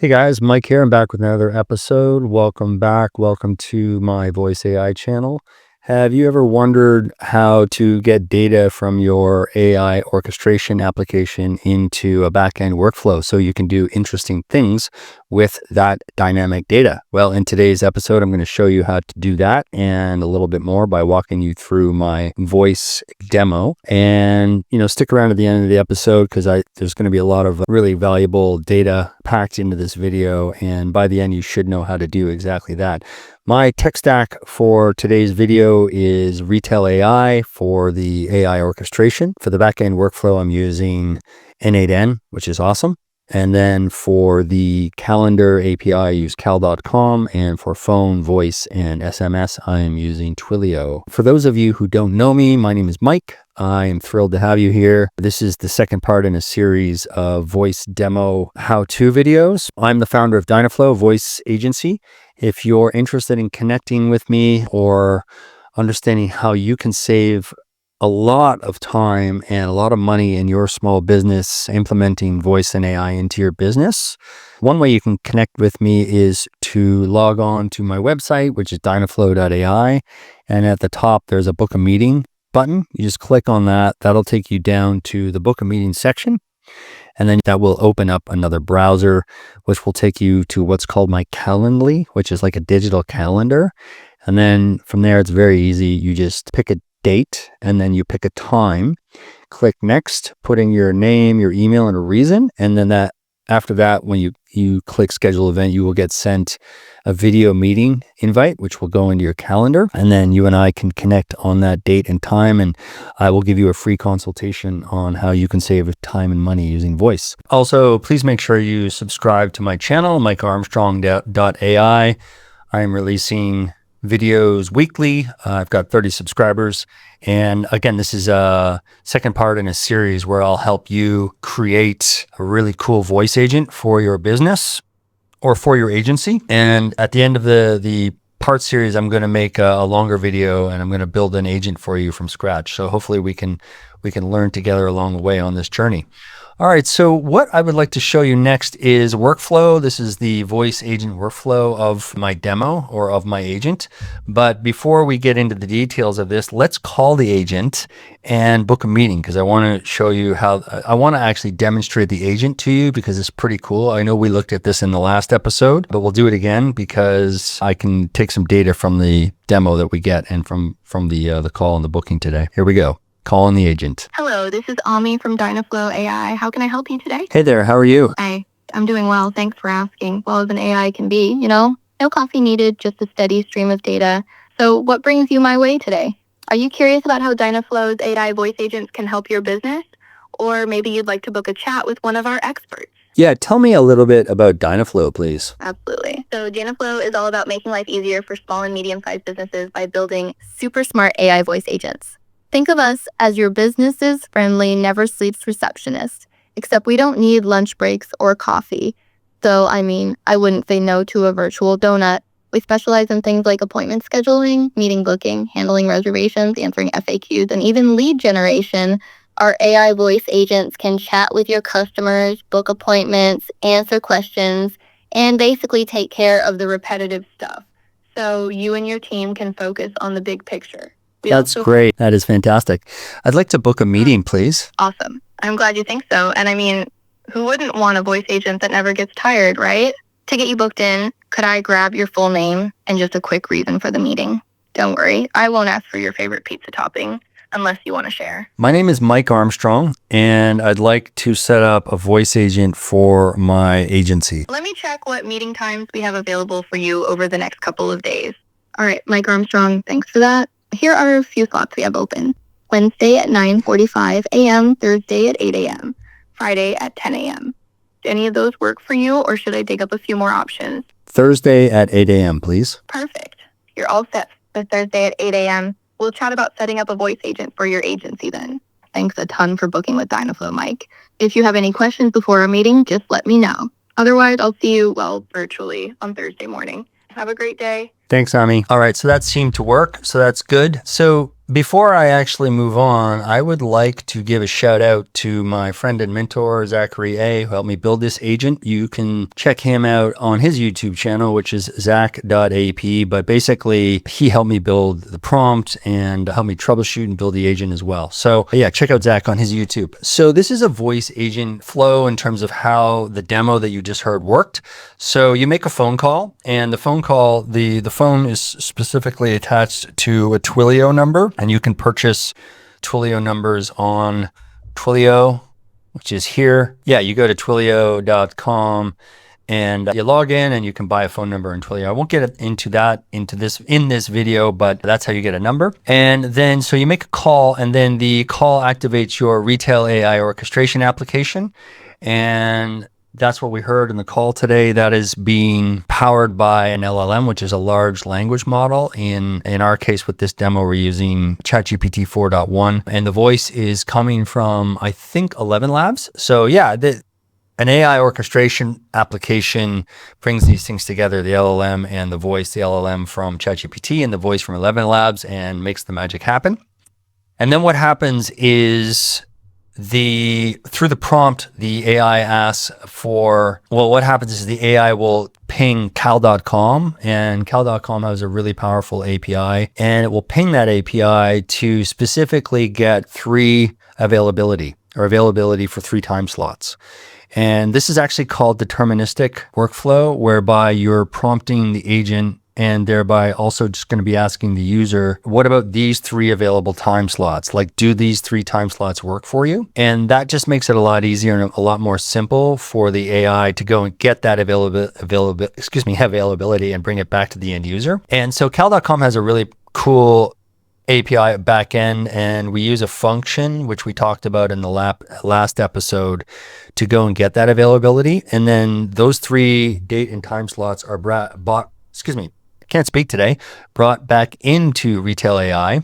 Hey guys, Mike here. I'm back with another episode. Welcome back. Welcome to my Voice AI channel. Have you ever wondered how to get data from your AI orchestration application into a backend workflow so you can do interesting things with that dynamic data? Well, in today's episode, I'm going to show you how to do that and a little bit more by walking you through my voice demo. And, stick around at the end of the episode because there's going to be a lot of really valuable data packed into this video. And by the end, you should know how to do exactly that. My tech stack for today's video is Retell AI for the AI orchestration. For the backend workflow, I'm using n8n, which is awesome. And then for the calendar API, I use cal.com. And for phone, voice, and SMS, I am using Twilio. For those of you who don't know me, my name is Mike. I am thrilled to have you here. This is the second part in a series of voice demo how-to videos. I'm the founder of Dynaflow Voice Agency. If you're interested in connecting with me or understanding how you can save a lot of time and a lot of money in your small business implementing voice and AI into your business, one way you can connect with me is to log on to my website, which is dynaflow.ai. And at the top, there's a book a meeting button. You just click on that. That'll take you down to the book a meeting section. And then that will open up another browser, which will take you to what's called my Calendly, which is like a digital calendar. And then from there, it's very easy. You just pick a date and then you pick a time, click next, putting your name, your email, and a reason. And then after that, when you click schedule event, you will get sent a video meeting invite, which will go into your calendar. And then you and I can connect on that date and time. And I will give you a free consultation on how you can save time and money using voice. Also, please make sure you subscribe to my channel, Armstrong.ai. I am releasing videos weekly. I've got 30 subscribers. And again, this is a second part in a series where I'll help you create a really cool voice agent for your business or for your agency. And at the end of the part series, I'm going to make a longer video and I'm going to build an agent for you from scratch. So hopefully we can learn together along the way on this journey. All right, so what I would like to show you next is workflow. This is the voice agent workflow of my demo or of my agent. But before we get into the details of this, let's call the agent and book a meeting because I want to show you how, I want to actually demonstrate the agent to you because it's pretty cool. I know we looked at this in the last episode, but we'll do it again because I can take some data from the demo that we get and from the call and the booking today. Here we go. Call in the agent. Hello, this is Ami from Dynaflow AI. How can I help you today? Hey there, how are you? Hi, I'm doing well. Thanks for asking. Well as an AI can be, no coffee needed, just a steady stream of data. So what brings you my way today? Are you curious about how Dynaflow's AI voice agents can help your business? Or maybe you'd like to book a chat with one of our experts? Yeah, tell me a little bit about Dynaflow, please. Absolutely. So Dynaflow is all about making life easier for small and medium-sized businesses by building super smart AI voice agents. Think of us as your business's friendly, never sleeps receptionist, except we don't need lunch breaks or coffee. So, I wouldn't say no to a virtual donut. We specialize in things like appointment scheduling, meeting booking, handling reservations, answering FAQs, and even lead generation. Our AI voice agents can chat with your customers, book appointments, answer questions, and basically take care of the repetitive stuff. So you and your team can focus on the big picture. That's great. That is fantastic. I'd like to book a meeting, please. Awesome. I'm glad you think so. And who wouldn't want a voice agent that never gets tired, right? To get you booked in, could I grab your full name and just a quick reason for the meeting? Don't worry, I won't ask for your favorite pizza topping unless you want to share. My name is Mike Armstrong, and I'd like to set up a voice agent for my agency. Let me check what meeting times we have available for you over the next couple of days. All right, Mike Armstrong, thanks for that. Here are a few slots we have open. Wednesday at 9:45 a.m., Thursday at 8 a.m., Friday at 10 a.m. Do any of those work for you, or should I dig up a few more options? Thursday at 8 a.m., please. Perfect. You're all set for Thursday at 8 a.m. We'll chat about setting up a voice agent for your agency then. Thanks a ton for booking with Dynaflow, Mike. If you have any questions before our meeting, just let me know. Otherwise, I'll see you, virtually on Thursday morning. Have a great day. Thanks, Ami. All right, so that seemed to work, so that's good. So before I actually move on, I would like to give a shout out to my friend and mentor, Zachery A, who helped me build this agent. You can check him out on his YouTube channel, which is zach.ap. But basically, he helped me build the prompt and helped me troubleshoot and build the agent as well. So yeah, check out Zach on his YouTube. So this is a voice agent flow in terms of how the demo that you just heard worked. So you make a phone call, and the phone call, the phone is specifically attached to a Twilio number. And you can purchase Twilio numbers on Twilio, which is here. Yeah, you go to twilio.com and you log in and you can buy a phone number in Twilio. I won't get into that in this video, but that's how you get a number. And then, so you make a call, and then the call activates your Retell AI orchestration application. And that's what we heard in the call today. That is being powered by an LLM, which is a large language model. In our case, with this demo, we're using ChatGPT 4.1, and the voice is coming from, I think, 11 Labs. So yeah, an AI orchestration application brings these things together, the LLM and the voice, the LLM from ChatGPT and the voice from 11 Labs, and makes the magic happen. And then what happens is through the prompt, the AI asks for, well, what happens is the AI will ping cal.com, and cal.com has a really powerful API, and it will ping that API to specifically get availability for 3 time slots. And this is actually called deterministic workflow, whereby you're prompting the agent and thereby also just going to be asking the user, what about these 3 available time slots? Like, do these 3 time slots work for you? And that just makes it a lot easier and a lot more simple for the AI to go and get that availability and bring it back to the end user. And so cal.com has a really cool API backend, and we use a function, which we talked about in the last episode, to go and get that availability. And then those 3 date and time slots are brought back into Retell AI.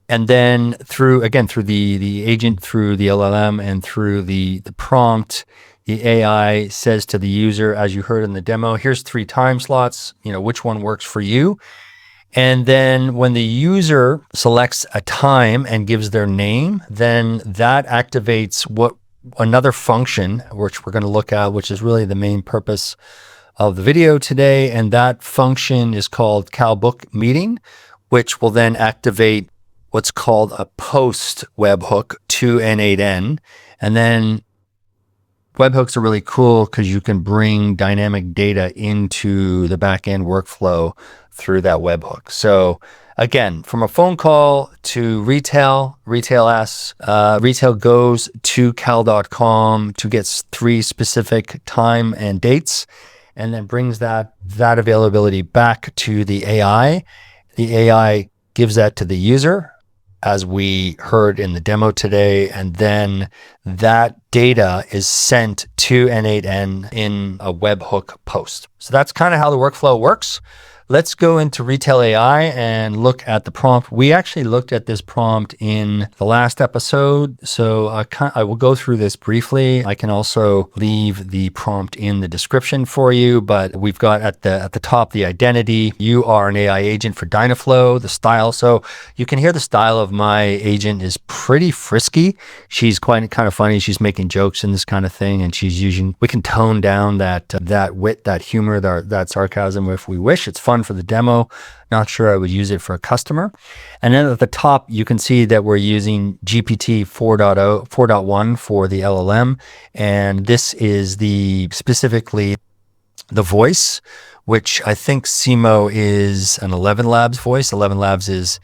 And then through the agent, through the LLM, and through the prompt, the AI says to the user, as you heard in the demo, here's 3 time slots, which one works for you? And then when the user selects a time and gives their name, then that activates another function, which we're going to look at, which is really the main purpose of the video today. And that function is called CalBook Meeting, which will then activate what's called a post webhook to n8n. And then webhooks are really cool because you can bring dynamic data into the backend workflow through that webhook. So again, from a phone call to Retell goes to cal.com to get 3 specific time and dates, and then brings that availability back to the AI. The AI gives that to the user, as we heard in the demo today, and then that data is sent to n8n in a webhook post. So that's kind of how the workflow works. Let's go into Retell AI and look at the prompt. We actually looked at this prompt in the last episode, so I will go through this briefly. I can also leave the prompt in the description for you, but we've got at the top the identity. You are an AI agent for Dynaflow. The style, so you can hear the style of my agent is pretty frisky. She's kind of funny. She's making jokes and this kind of thing, and we can tone down that wit, that humor, that sarcasm if we wish. It's fun for the demo. Not sure I would use it for a customer. And then at the top, you can see that we're using GPT 4.1 for the LLM. And this is specifically the voice, which I think Simo is an 11 Labs voice. 11 Labs is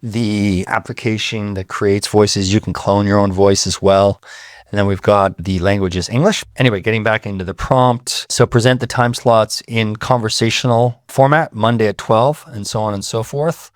the application that creates voices. You can clone your own voice as well. And then we've got the language is English. Anyway, getting back into the prompt. So present the time slots in conversational format, Monday at 12, and so on and so forth.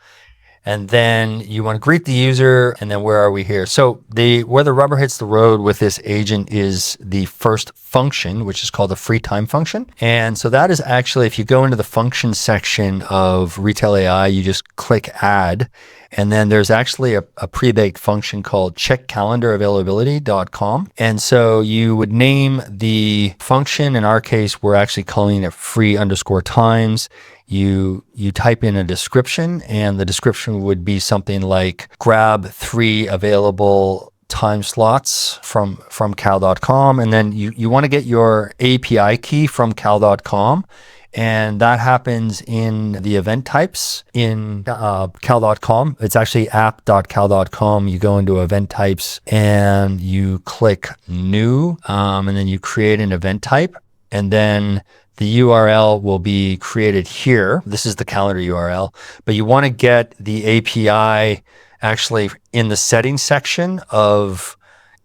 And then you want to greet the user, and then where are we here? So where the rubber hits the road with this agent is the first function, which is called the free time function. And so that is actually, if you go into the function section of Retell AI, you just click add, and then there's actually a pre-baked function called checkcalendaravailability.com. And so you would name the function. In our case, we're actually calling it free_times. you type in a description, and the description would be something like grab 3 available time slots from cal.com, and then you want to get your API key from cal.com, and that happens in the event types in cal.com. It's actually app.cal.com. You go into event types and you click new, and then you create an event type, and then the URL will be created here. This is the calendar URL, but you want to get the API actually in the settings section of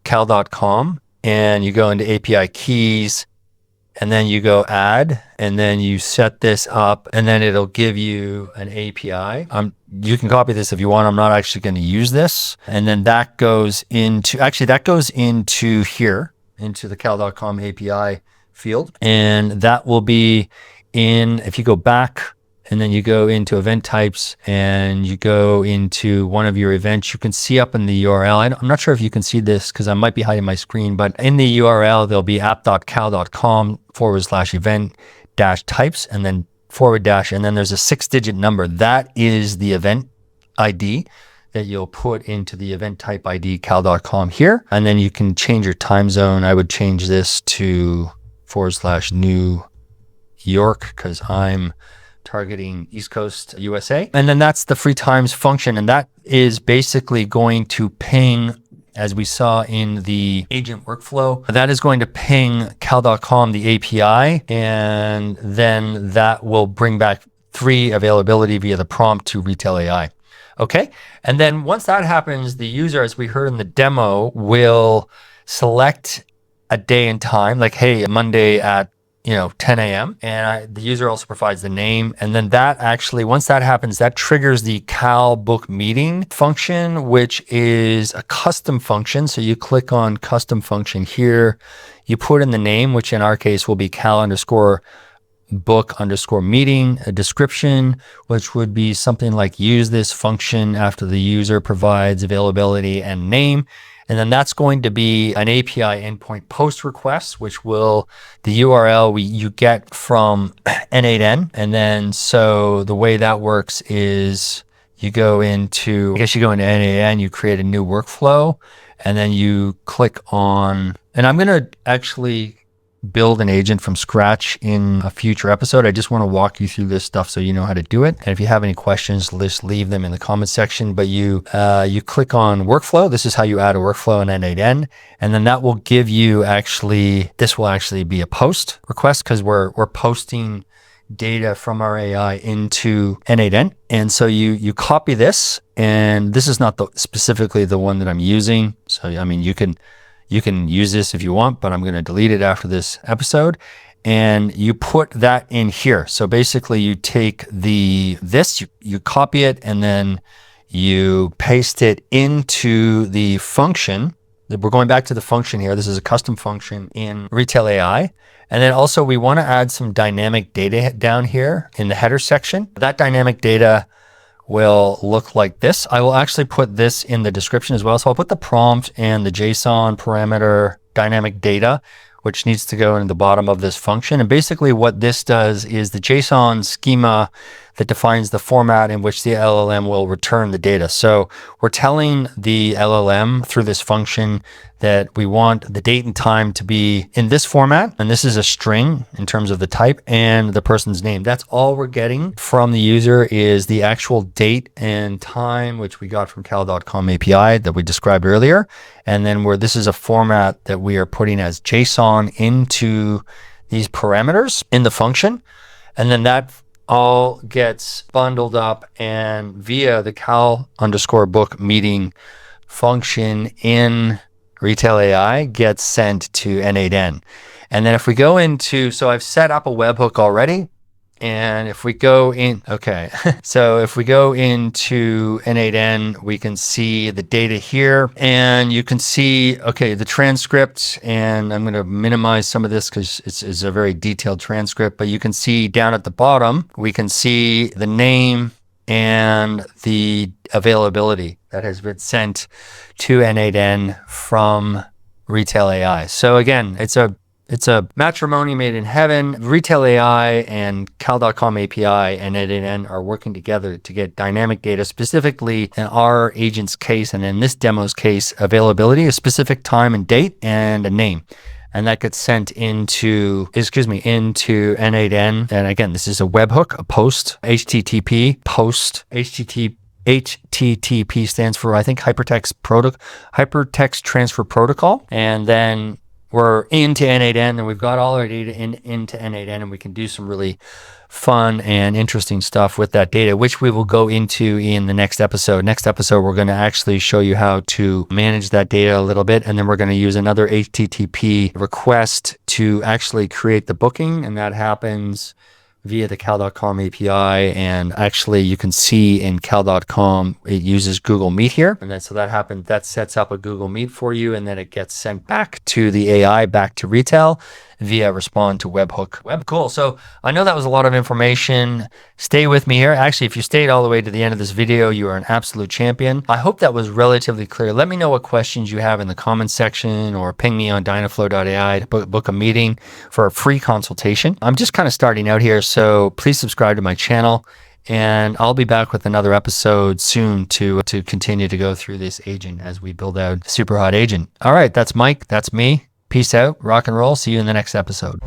cal.com, and you go into API keys, and then you go add, and then you set this up, and then it'll give you an API. You can copy this if you want. I'm not actually going to use this. And then that goes into here, into the cal.com API field. And that will be if you go back, and then you go into event types, and you go into one of your events, you can see up in the URL. I'm not sure if you can see this because I might be hiding my screen, but in the URL, there'll be app.cal.com/event-types, and then /, and then there's a 6-digit number. That is the event ID that you'll put into the event type ID cal.com here. And then you can change your time zone. I would change this to /New York because I'm targeting East Coast USA. And then that's the free times function. And that is basically going to ping, as we saw in the agent workflow, that is going to ping cal.com, the API, and then that will bring back 3 availability via the prompt to Retell AI. Okay. And then once that happens, the user, as we heard in the demo, will select a day and time, like, hey, Monday at 10 a.m. And the user also provides the name. And then that actually, once that happens, that triggers the Cal Book Meeting function, which is a custom function. So you click on custom function here, you put in the name, which in our case will be Cal_book_meeting, a description, which would be something like use this function after the user provides availability and name. And then that's going to be an API endpoint post request, which will, the URL you get from n8n. And then, so the way that works is you go into n8n, you create a new workflow, and then you click on, and I'm going to actually build an agent from scratch in a future episode. I just want to walk you through this stuff so you know how to do it. And if you have any questions, just leave them in the comment section. But you click on workflow. This is how you add a workflow in n8n. And then that will give you this will actually be a post request because we're posting data from our AI into n8n. And so you copy this, and this is not specifically the one that I'm using. So, I mean, you can use this if you want, but I'm going to delete it after this episode. And you put that in here. So basically you take you copy it, and then you paste it into the function. We're going back to the function here. This is a custom function in Retell AI. And then also we want to add some dynamic data down here in the header section. That dynamic data will look like this. I will actually put this in the description as well. So I'll put the prompt and the JSON parameter dynamic data, which needs to go in the bottom of this function. And basically what this does is the JSON schema that defines the format in which the LLM will return the data. So we're telling the LLM through this function that we want the date and time to be in this format. And this is a string in terms of the type and the person's name. That's all we're getting from the user is the actual date and time, which we got from cal.com API that we described earlier. And then this is a format that we are putting as JSON into these parameters in the function. And then that all gets bundled up and via the cal_book meeting function in Retell AI gets sent to n8n. And then if we go into, so I've set up a webhook already. And if we go in, okay. So if we go into n8n, we can see the data here, and you can see, okay, the transcript, and I'm going to minimize some of this because it's a very detailed transcript, but you can see down at the bottom, we can see the name and the availability that has been sent to n8n from Retell AI. So again, it's a It's a matrimony made in heaven. Retell AI and Cal.com API and n8n are working together to get dynamic data, specifically in our agent's case and in this demo's case, availability, a specific time and date, and a name. And that gets sent into n8n. And again, this is a webhook, a post, HTTP, post, HTTP stands for, I think, hypertext transfer protocol. And then we're into n8n, and we've got all our data into n8n, and we can do some really fun and interesting stuff with that data, which we will go into in the next episode. Next episode, we're going to actually show you how to manage that data a little bit, and then we're going to use another HTTP request to actually create the booking, and that happens via the Cal.com API. And actually you can see in Cal.com, it uses Google Meet here. And then so that sets up a Google Meet for you. And then it gets sent back to the AI, back to Retell via respond to webhook. Cool. So I know that was a lot of information. Stay with me here. Actually, if you stayed all the way to the end of this video, you are an absolute champion. I hope that was relatively clear. Let me know what questions you have in the comments section, or ping me on Dynaflow AI to book a meeting for a free consultation. I'm just kind of starting out here, so please subscribe to my channel, and I'll be back with another episode soon to continue to go through this agent as we build out a super hot agent. All right, that's Mike. That's me. Peace out. Rock and roll. See you in the next episode.